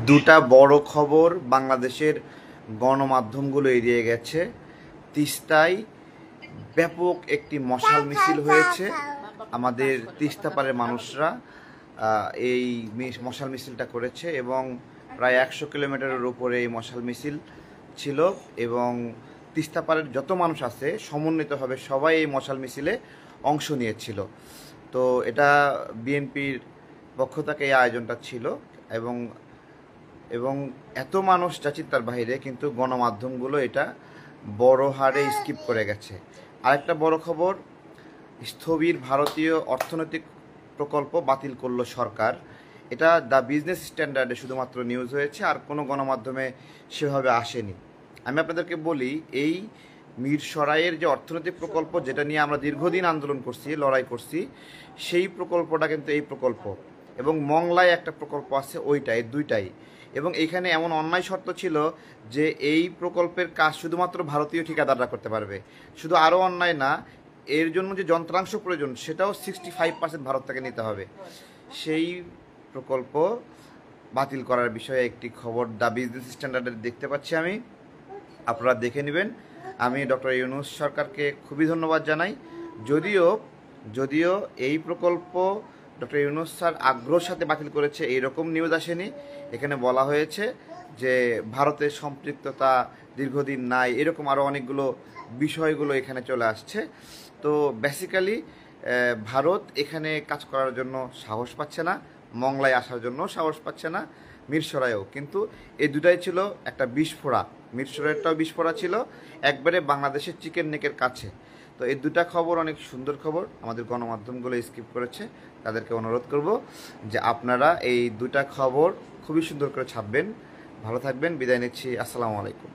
দুটা বড় খবর বাংলাদেশের গণমাধ্যমগুলো এড়িয়ে গেছে। তিস্তায় ব্যাপক একটি মশাল মিছিল হয়েছে। আমাদের তিস্তাপাড়ের মানুষরা এই মশাল মিছিলটা করেছে এবং প্রায় 100 কিলোমিটারের উপরে এই মশাল মিছিল ছিল এবং তিস্তাপাড়ের যত মানুষ আছে সমন্বিতভাবে সবাই এই মশাল মিছিলে অংশ নিয়েছিল। তো এটা বিএনপির পক্ষ থেকে এই আয়োজনটা ছিল এবং এবং এত মানুষ চাচিত্রার বাইরে, কিন্তু গণমাধ্যমগুলো এটা বড় হারে স্কিপ করে গেছে। আরেকটা বড় খবর, স্থবির ভারতীয় অর্থনৈতিক প্রকল্প বাতিল করলো সরকার। এটা দ্য বিজনেস স্ট্যান্ডার্ডে শুধুমাত্র নিউজ হয়েছে, আর কোনো গণমাধ্যমে সেভাবে আসেনি। আমি আপনাদেরকে বলি, এই মিরসরাইয়ের যে অর্থনৈতিক প্রকল্প, যেটা নিয়ে আমরা দীর্ঘদিন আন্দোলন করছি, লড়াই করছি, সেই প্রকল্পটা কিন্তু এই প্রকল্প, এবং মংলায় একটা প্রকল্প আছে, ওইটাই, দুইটাই। এবং এখানে এমন অন্যায় শর্ত ছিল যে এই প্রকল্পের কাজ শুধুমাত্র ভারতীয় ঠিকাদাররা করতে পারবে। শুধু আরও অন্যায় না, এর জন্য যে যন্ত্রাংশ প্রয়োজন সেটাও 65% ভারত থেকে নিতে হবে। সেই প্রকল্প বাতিল করার বিষয়ে একটি খবর দ্য বিজনেস স্ট্যান্ডার্ডে দেখতে পাচ্ছি আমি, আপনারা দেখে নেবেন। আমি ডক্টর ইউনূস সরকারকে খুবই ধন্যবাদ জানাই। যদিও যদিও এই প্রকল্প ডক্টর ইউনূস স্যার আগ্রহের সাথে বাতিল করেছে এইরকম নিউজ আসেনি। এখানে বলা হয়েছে যে ভারতের সম্পৃক্ততা দীর্ঘদিন নাই, এরকম আরও অনেকগুলো বিষয়গুলো এখানে চলে আসছে। তো বেসিক্যালি ভারত এখানে কাজ করার জন্য সাহস পাচ্ছে না, মংলায় আসার জন্য সাহস পাচ্ছে না, মিরসরাইও। কিন্তু এই দুটাই ছিল একটা বিস্ফোরা, মিরসরাইয়েরটাও বিস্ফোরা ছিল, একবারে বাংলাদেশের চিকেন নেকের কাছে। তো এই দুটা খবর অনেক সুন্দর খবর, আমাদের গণমাধ্যমগুলো স্কিপ করেছে। তাদেরকে অনুরোধ করব যে আপনারা এই দুটা খবর খুবই সুন্দর করে ছাপবেন। ভালো থাকবেন, বিদায় নিচ্ছি, আসসালামু আলাইকুম।